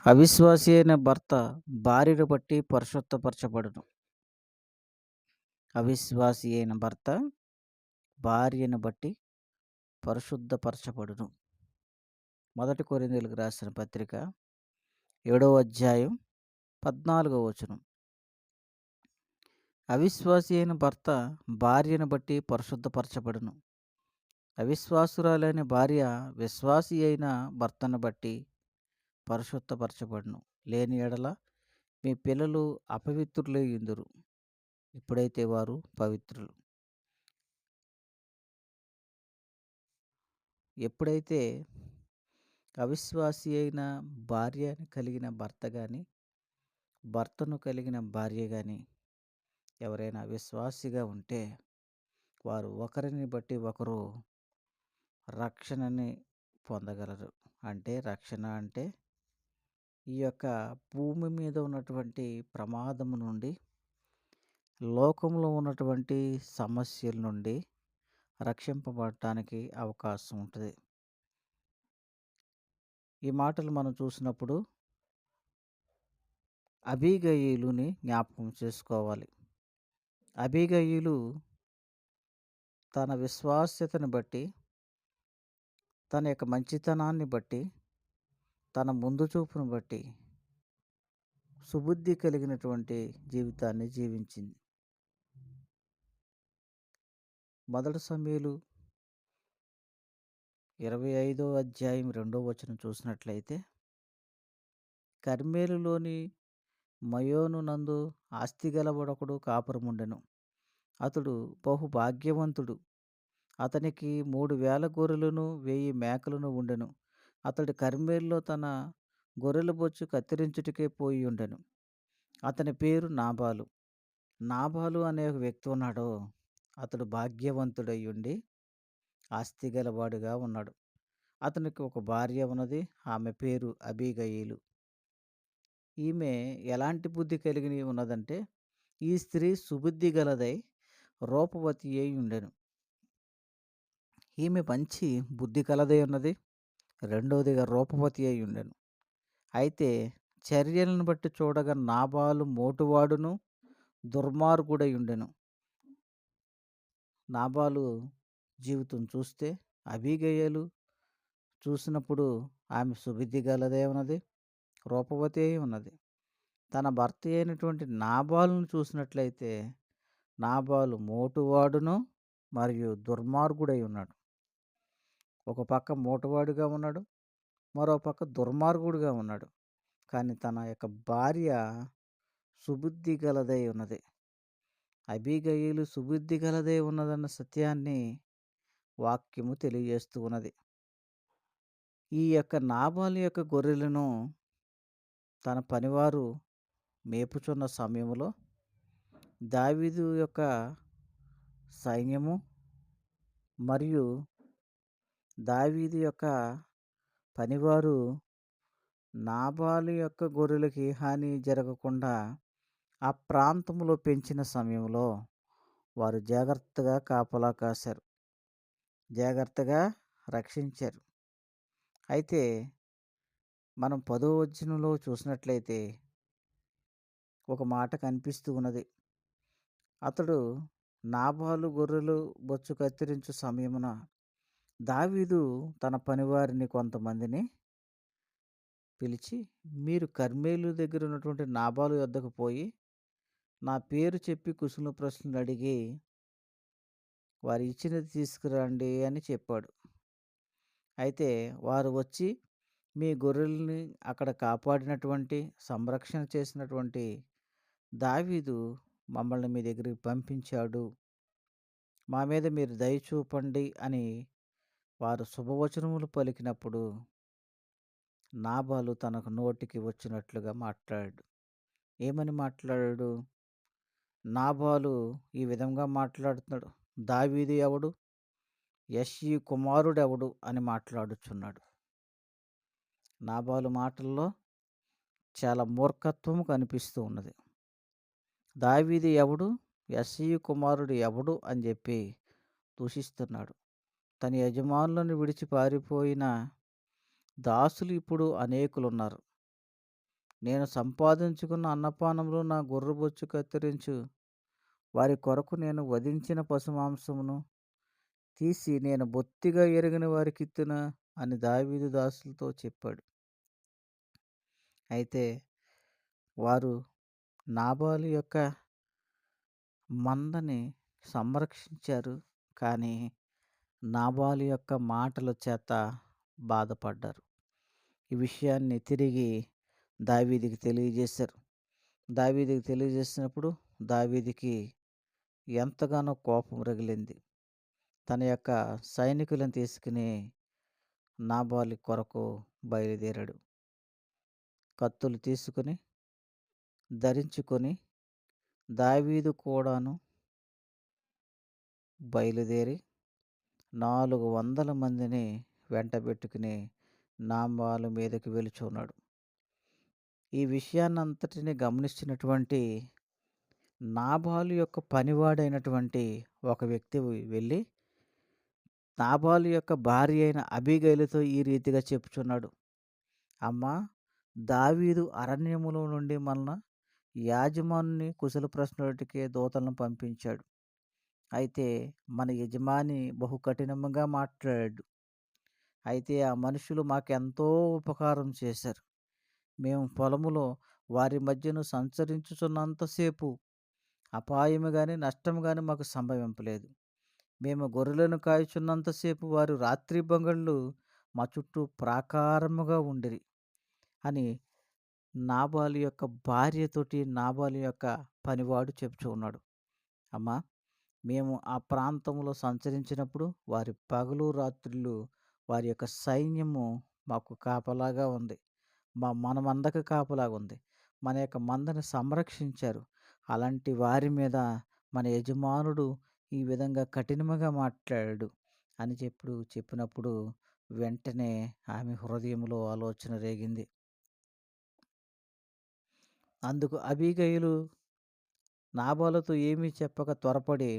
అవిశ్వాసి అయిన భర్త భార్యను బట్టి పరిశుద్ధపరచబడును. అవిశ్వాసి అయిన భర్త భార్యను బట్టి పరిశుద్ధపరచబడును. 1 కొరింథీయులకు రాసిన పత్రిక 7వ అధ్యాయం 14వ వచనం. అవిశ్వాసి అయిన భర్త భార్యను బట్టి పరిశుద్ధపరచబడును. అవిశ్వాసురాలైన భార్య విశ్వాసి అయిన భర్తను బట్టి పరిశుద్ధపరచబడును. లేని ఎడల మీ పిల్లలు అపవిత్రులై యుందురు. ఇప్పుడైతే వారు పవిత్రులు. ఎప్పుడైతే అవిశ్వాసి అయిన భార్యను కలిగిన భర్త కానీ, భర్తను కలిగిన భార్య కానీ ఎవరైనా అవిశ్వాసిగా ఉంటే వారు ఒకరిని బట్టి ఒకరు రక్షణని పొందగలరు. అంటే రక్షణ అంటే ఈ యొక్క భూమి మీద ఉన్నటువంటి ప్రమాదము నుండి, లోకంలో ఉన్నటువంటి సమస్యల నుండి రక్షింపబడటానికి అవకాశం ఉంటుంది. ఈ మాటలు మనం చూసినప్పుడు అబీగయీలుని జ్ఞాపకం చేసుకోవాలి. అబీగయీలు తన విశ్వాస్యతను బట్టి, తన యొక్క మంచితనాన్ని బట్టి, తన ముందు చూపును బట్టి సుబుద్ధి కలిగినటువంటి జీవితాన్ని జీవించింది. 1 సమూయేలు 25వ అధ్యాయం 2వ వచనం చూసినట్లయితే, కర్మెలులోని మయోను నందు ఆస్తిగలవాడొకడు కాపురముండెను. అతడు బహు భాగ్యవంతుడు. అతనికి 3000 గొర్రెలను 1000 మేకలను ఉండెను. అతడు కర్మెలులో తన గొర్రెల బొచ్చు కత్తిరించుటకే పోయి ఉండెను. అతని పేరు నాబాలు. నాబాలు అనే ఒక వ్యక్తి ఉన్నాడు. అతడు భాగ్యవంతుడై ఉండి ఆస్తిగలవాడుగా ఉన్నాడు. అతనికి ఒక భార్య ఉన్నది. ఆమె పేరు అబీగయీలు. ఈమె ఎలాంటి బుద్ధి కలిగి ఉన్నదంటే, ఈ స్త్రీ సుబుద్ధి గలదై రూపవతి అయి ఉండెను. ఈమె మంచి బుద్ధి కలదై ఉన్నది. రెండవదిగా రూపవతి అయి ఉండెను. అయితే చర్యలను బట్టి చూడగా నాబాలు మోటువాడును దుర్మార్గుడై ఉండెను. నాబాలు జీవితం చూస్తే అబీగయీలు చూసినప్పుడు ఆమె సుబుద్ధి గలదే ఉన్నది, రూపవతి అయి ఉన్నది. తన భర్త అయినటువంటి నాబాలును చూసినట్లయితే నాబాలు మోటువాడును మరియు దుర్మార్గుడై ఉన్నాడు. ఒక పక్క మోటువాడుగా ఉన్నాడు, మరో పక్క దుర్మార్గుడుగా ఉన్నాడు. కానీ తన యొక్క భార్య సుబుద్ధి గలదై ఉన్నది. అబీగయీలు సుబుద్ధి గలదై ఉన్నదన్న సత్యాన్ని వాక్యము తెలియజేస్తూ ఉన్నది. ఈ యొక్క నాబాలు యొక్క గొర్రెలను తన పనివారు మేపుచున్న సమయంలో దావీదు యొక్క సైన్యము మరియు దావీదు యొక్క పనివారు నాబాలు యొక్క గొర్రెలకి హాని జరగకుండా ఆ ప్రాంతంలో పెంచిన సమయంలో వారు జాగ్రత్తగా కాపలా కాశారు, జాగ్రత్తగా రక్షించారు. అయితే మనం 10వ వచనంలో చూసినట్లయితే ఒక మాట కనిపిస్తూ ఉన్నది. అతడు నాబాలు గొర్రెలు బొచ్చు కత్తిరించు సమయమున దావీదు తన పనివారిని కొంతమందిని పిలిచి, మీరు కర్మెలు దగ్గర ఉన్నటువంటి నాబాలు వద్దకు పోయి నా పేరు చెప్పి కుశల ప్రశ్నలు అడిగి వారు ఇచ్చినది తీసుకురండి అని చెప్పాడు. అయితే వారు వచ్చి మీ గొర్రెల్ని అక్కడ కాపాడినటువంటి, సంరక్షణ చేసినటువంటి దావీదు మమ్మల్ని మీ దగ్గరికి పంపించాడు, మా మీద మీరు దయ చూపండి అని వారు శుభవచనములు పలికినప్పుడు నాబాలు తనకు నోటికి వచ్చినట్లుగా మాట్లాడాడు. ఏమని మాట్లాడాడు? నాబాలు ఈ విధంగా మాట్లాడుతున్నాడు, దావీదు ఎవడు, యెష్షయి కుమారుడెవడు అని మాట్లాడుచున్నాడు. నాబాలు మాటల్లో చాలా మూర్ఖత్వం కనిపిస్తూ ఉన్నది. దావీదు ఎవడు, యెష్షయి కుమారుడు ఎవడు అని చెప్పి దూషిస్తున్నాడు. తన యజమానులను విడిచి పారిపోయిన దాసులు ఇప్పుడు అనేకులున్నారు. నేను సంపాదించుకున్న అన్నపానములు నా గొర్రెబొచ్చు కత్తిరించు. వారి కొరకు నేను వధించిన పశుమాంసమును తీసి నేను బొత్తిగా ఎరిగిన వారికిత్తునా అని దావీదు దాసులతో చెప్పాడు. అయితే వారు నాబాలు యొక్క మందని సంరక్షించారు. కానీ నాబాలు యొక్క మాటల చేత బాధపడ్డారు. ఈ విషయాన్ని తిరిగి దావీదుకి తెలియజేశారు. దావీదుకి తెలియజేసినప్పుడు దావీదుకి ఎంతగానో కోపం రగిలింది. తన యొక్క సైనికులను తీసుకుని నాబాలు కొరకు బయలుదేరాడు. కత్తులు తీసుకుని ధరించుకొని దావీదు కూడాను బయలుదేరి 400 మందిని వెంటబెట్టుకుని నాబాలు మీదకి వెలుచున్నాడు. ఈ విషయాన్నంతటిని గమనించినటువంటి నాబాలు యొక్క పనివాడైనటువంటి ఒక వ్యక్తి వెళ్ళి నాబాలు యొక్క భార్య అయిన అబీగైలుతో ఈ రీతిగా చెప్పుచున్నాడు. అమ్మా, దావీదు అరణ్యములో నుండి యాజమానుని కుశల ప్రశ్నలకే దూతలను పంపించాడు. అయితే మన యజమాని బహు కఠినముగా మాట్లాడాడు. అయితే ఆ మనుషులు మాకెంతో ఉపకారం చేశారు. మేము పొలములో వారి మధ్యను సంచరించుచున్నంతసేపు అపాయము గాని నష్టము గాని మాకు సంభవింపలేదు. మేము గొర్రెలను కాయుచున్నంతసేపు వారు రాత్రి బంగళ్ళు మా చుట్టూ ప్రాకారముగా ఉండిరి అని నాబాలు యొక్క భార్యతోటి నాబాలు యొక్క పనివాడు చెప్తూ ఉన్నాడు. అమ్మా, మేము ఆ ప్రాంతంలో సంచరించినప్పుడు వారి పగలు రాత్రులు వారి యొక్క సైన్యము మాకు కాపలాగా ఉంది. మన మందకు కాపలాగా ఉంది. మన యొక్క మందని సంరక్షించారు. అలాంటి వారి మీద మన యజమానుడు ఈ విధంగా కఠినముగా మాట్లాడాడు అని చెప్పినప్పుడు వెంటనే ఆమె హృదయంలో ఆలోచన రేగింది. అందుకు అబీగయలు నాబాలుతో ఏమీ చెప్పక త్వరపడి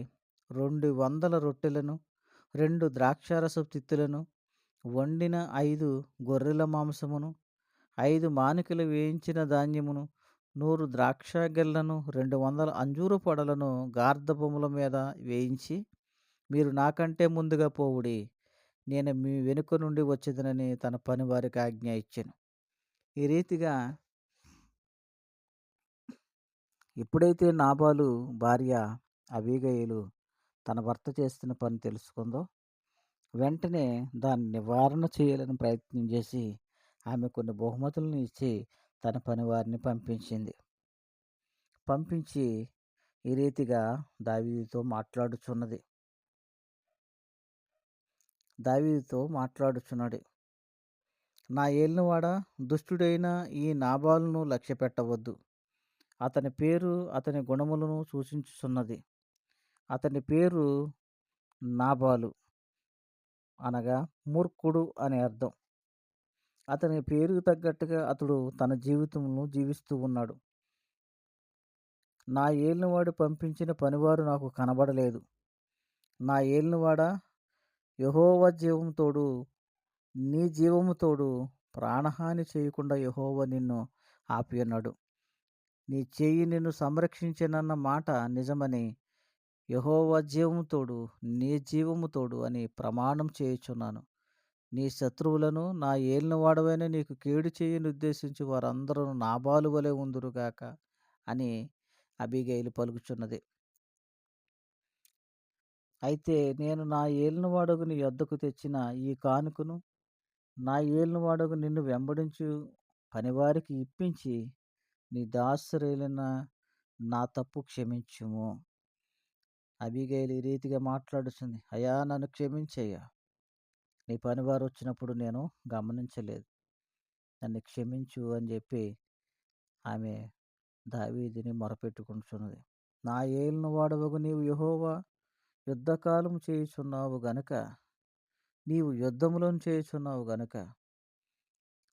200 రొట్టెలను 2 ద్రాక్షారసపు తిత్తులను వండిన 5 గొర్రెల మాంసమును 5 మానికలు వేయించిన ధాన్యమును 100 ద్రాక్ష గెల్లను 200 అంజూరు పొడలను గార్ధబొమ్మల మీద వేయించి మీరు నాకంటే ముందుగా పోవుడి, నేను మీ వెనుక నుండి వచ్చేదనని తన పనివారికి ఆజ్ఞ ఇచ్చాను. ఈ రీతిగా ఎప్పుడైతే నాబాలు భార్య అబీగయలు తన భర్త చేస్తున్న పని తెలుసుకుందో వెంటనే దాన్ని నివారణ చేయాలని ప్రయత్నం చేసి ఆమె కొన్ని బహుమతులను ఇచ్చి తన పనివారిని పంపించింది. పంపించి ఈ రీతిగా దావీదుతో మాట్లాడుచున్నాడు. నా ఏలినవాడా, దుష్టుడైన ఈ నాబాలును లక్ష్య పెట్టవద్దు. అతని పేరు అతని గుణములను సూచించుచున్నది. అతని పేరు నాబాలు అనగా మూర్ఖుడు అని అర్థం. అతని పేరుకు తగ్గట్టుగా అతడు తన జీవితమును జీవిస్తూ ఉన్నాడు. నా ఏలినవాడు పంపించిన పనివారు నాకు కనబడలేదు. నా ఏలినవాడా, యెహోవా జీవము తోడు, నీ జీవము తోడు, ప్రాణహాని చేయకుండా యెహోవా నిన్ను ఆపియున్నాడు. నీ చెయ్యి నిన్ను సంరక్షించెనన్న మాట నిజమని యెహోవా జీవము తోడు, నీ జీవము తోడు అని ప్రమాణం చేయుచున్నాను. నీ శత్రువులను నా ఏలినవాడవైన నీకు కీడు చేయని ఉద్దేశించి వారందరూ నాబాలు వలె ఉందురుగాక అని అబీగైలు పలుకుచున్నది. అయితే నేను నా ఏలినవాడగు నీ యొద్దకు తెచ్చిన ఈ కానుకను నా ఏలినవాడగు నిన్ను వెంబడించు పనివారికి ఇప్పించి నీ దాసురైన నా తప్పు క్షమించుము. అబీగైలు ఈ రీతిగా మాట్లాడుచుంది. అయ్యా, నన్ను క్షమించయ్యా, నీ పనివారు వచ్చినప్పుడు నేను గమనించలేదు, నన్ను క్షమించు అని చెప్పి ఆమె దావీదుని మొరపెట్టుకుంటున్నది. నా ఏలినవాడవగు నీవు యెహోవా యుద్ధకాలము చేయుచున్నావు గనుక నీవు యుద్ధములను చేయుచున్నావు గనుక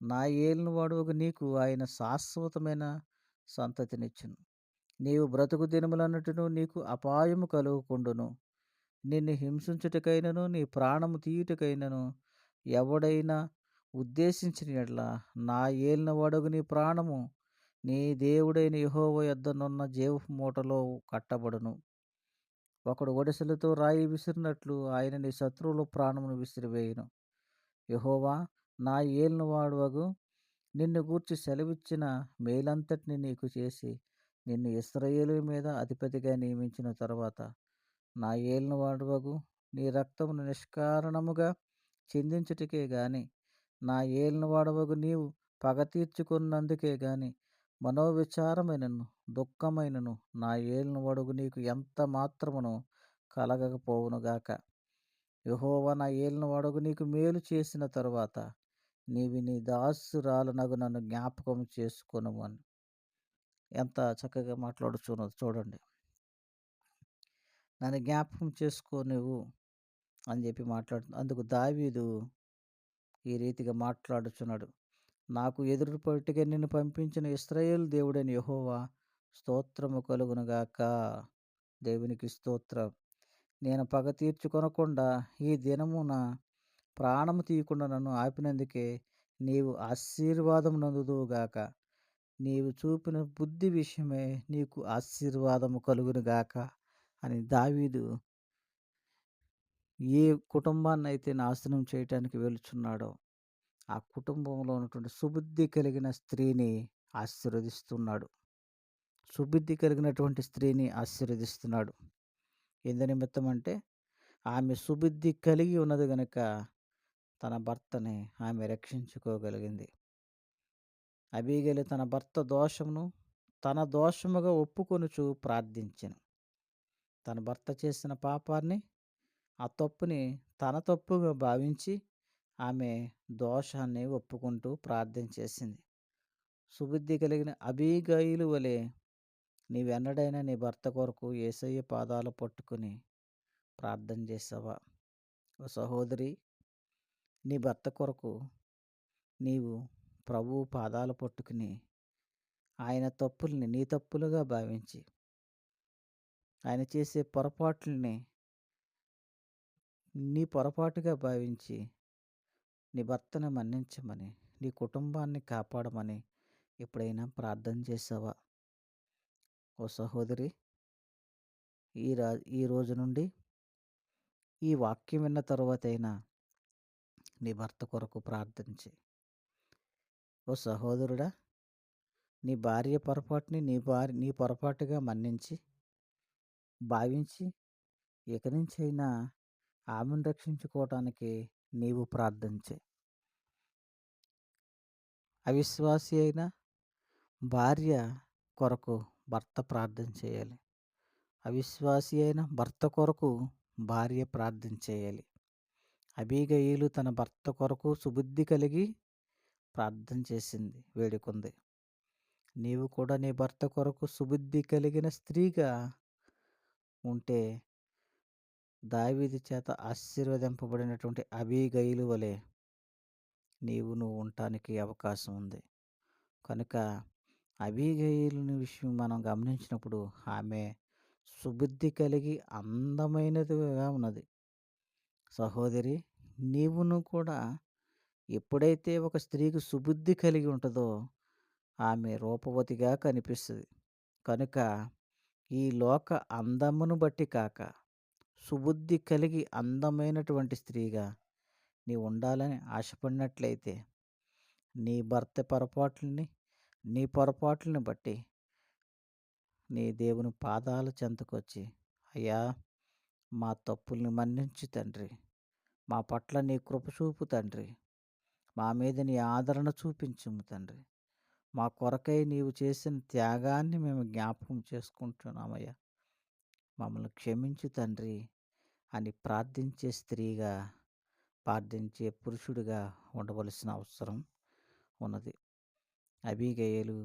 నా ఏలినవాడవగు నీకు ఆయన శాశ్వతమైన సంతతినిచ్చును. నీవు బ్రతుకు దినములన్నిటిను నీకు అపాయము కలుగకుండును. నిన్ను హింసించుటకైనను నీ ప్రాణము తీయుటకైనను ఎవడైనా ఉద్దేశించిన యెడల నా ఏలినవాడగు నీ ప్రాణము నీ దేవుడైన యెహోవా యొద్దనున్న జీవపు మూటలో కట్టబడును. ఒకడు ఒడిసెలతో రాయి విసిరినట్లు ఆయన నీ శత్రువుల ప్రాణమును విసిరివేయును. యెహోవా నా యేలినవాడవగు నిన్ను గూర్చి సెలవిచ్చిన మేలంతటిని నీకు చేసి, నిన్ను ఇశ్రాయేలు మీద అధిపతిగా నియమించిన తరువాత, నా యేలినవాడవగు నీ రక్తమును నిష్కారణముగా చిందించుటకే గాని, నా యేలినవాడవగు నీవు పగ తీర్చుకున్నందుకే గాని, మనోవిచారమైనను, దుఃఖమైనను నా యేలినవాడగు నీకు ఎంత మాత్రమును కలగకపోవునుగాక. యెహోవా నా యేలినవాడగు నీకు మేలు చేసిన తరువాత, నీవు నీ దాసురాలనగు నన్ను జ్ఞాపకం చేసుకొనుము అని. ఎంత చక్కగా మాట్లాడుచున్నదో చూడండి. నన్ను జ్ఞాపకం చేసుకో నువ్వు అని చెప్పి అందుకు దావీదు ఈ రీతిగా మాట్లాడుచున్నాడు. నాకు ఎదురుపట్టుగా నిన్ను పంపించిన ఇశ్రాయేలు దేవుడైన యెహోవా స్తోత్రము కలుగునుగాక. దేవునికి స్తోత్రం. నేను పగ తీర్చుకొనకుండా ఈ దినమున ప్రాణము తీయకుండా నన్ను ఆపినందుకే నీవు ఆశీర్వాదం నందుదువుగాక. నీవు చూపిన బుద్ధి విషయమే నీకు ఆశీర్వాదము కలుగునుగాక అని దావీదు ఏ కుటుంబాన్నైతే నాశనం చేయటానికి వెళుచున్నాడో ఆ కుటుంబంలో ఉన్నటువంటి సుబుద్ధి కలిగిన స్త్రీని ఆశీర్వదిస్తున్నాడు. సుబుద్ధి కలిగినటువంటి స్త్రీని ఆశీర్వదిస్తున్నాడు. ఎందు నిమిత్తం అంటే ఆమె సుబుద్ధి కలిగి ఉన్నది గనుక తన భర్తని ఆమె రక్షించుకోగలిగింది. అబీగయలు తన భర్త దోషమును తన దోషముగా ఒప్పుకొనుచు ప్రార్థించెను. తన భర్త చేసిన పాపాన్ని, ఆ తప్పుని తన తప్పుగా భావించి ఆమె దోషాన్ని ఒప్పుకుంటూ ప్రార్థన చేసింది. సుబుద్ధి కలిగిన అబీగయలు వలె నీవెన్నడైనా నీ భర్త కొరకు యేసయ్య పాదాలు పట్టుకుని ప్రార్థన చేసావా? ఓ సహోదరి, నీ భర్త కొరకు నీవు ప్రభువు పాదాలు పట్టుకుని ఆయన తప్పుల్ని నీ తప్పులుగా భావించి, ఆయన చేసే పొరపాట్లని నీ పొరపాటుగా భావించి, నీ భర్తను మన్నించమని, నీ కుటుంబాన్ని కాపాడమని ఎప్పుడైనా ప్రార్థన చేసావా? ఓ సహోదరి, ఈ రోజు నుండి ఈ వాక్యం విన్న తరువాతైనా నీ భర్త కొరకు ప్రార్థించి. ఓ సహోదరుడా, నీ భార్య పొరపాటుని నీ పొరపాటుగా మన్నించి, భావించి ఇక నుంచైనా ఆమెను రక్షించుకోవటానికి నీవు ప్రార్థించే. అవిశ్వాసి అయిన భార్య కొరకు భర్త ప్రార్థన చేయాలి. అవిశ్వాసి అయిన భర్త కొరకు భార్య ప్రార్థన చేయాలి. అబీగయీలు తన భర్త కొరకు సుబుద్ధి కలిగి ప్రార్థన చేసింది, వేడుకుంది. నీవు కూడా నీ భర్త కొరకు సుబుద్ధి కలిగిన స్త్రీగా ఉంటే దావీదు చేత ఆశీర్వదింపబడినటువంటి అబీగయీలు వలె నువ్వు ఉండటానికి అవకాశం ఉంది. కనుక అబీగయీలుని విషయం మనం గమనించినప్పుడు ఆమె సుబుద్ధి కలిగి అందమైనదిగా ఉన్నది. సహోదరి, నీవును కూడా ఎప్పుడైతే ఒక స్త్రీకి సుబుద్ధి కలిగి ఉంటుందో ఆమె రూపవతిగా కనిపిస్తుంది. కనుక ఈ లోక అందమును బట్టి కాక సుబుద్ధి కలిగి అందమైనటువంటి స్త్రీగా నీవు ఉండాలని ఆశపడినట్లయితే నీ భర్త నీ పొరపాట్లని బట్టి నీ దేవుని పాదాల చెంతకొచ్చి, అయ్యా, మా తప్పుల్ని మన్నించు తండ్రి, మా పట్ల నీ కృప చూపు తండ్రి, మా మీద నీ ఆదరణ చూపించుము తండ్రి, మా కొరకై నీవు చేసిన త్యాగాన్ని మేము జ్ఞాపకం చేసుకుంటున్నామయ్యా, మమ్మల్ని క్షమించు తండ్రి అని ప్రార్థించే స్త్రీగా, ప్రార్థించే పురుషుడిగా ఉండవలసిన అవసరం ఉన్నది. అబీగయలు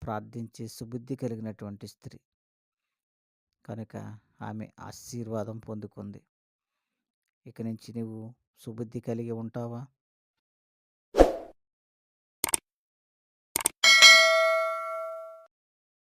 ప్రార్థించే సుబుద్ధి కలిగినటువంటి స్త్రీ కనుక ఆమె ఆశీర్వాదం పొందుకుంది. ఇక నుంచి నువ్వు సుబుద్ధి కలిగి ఉంటావా?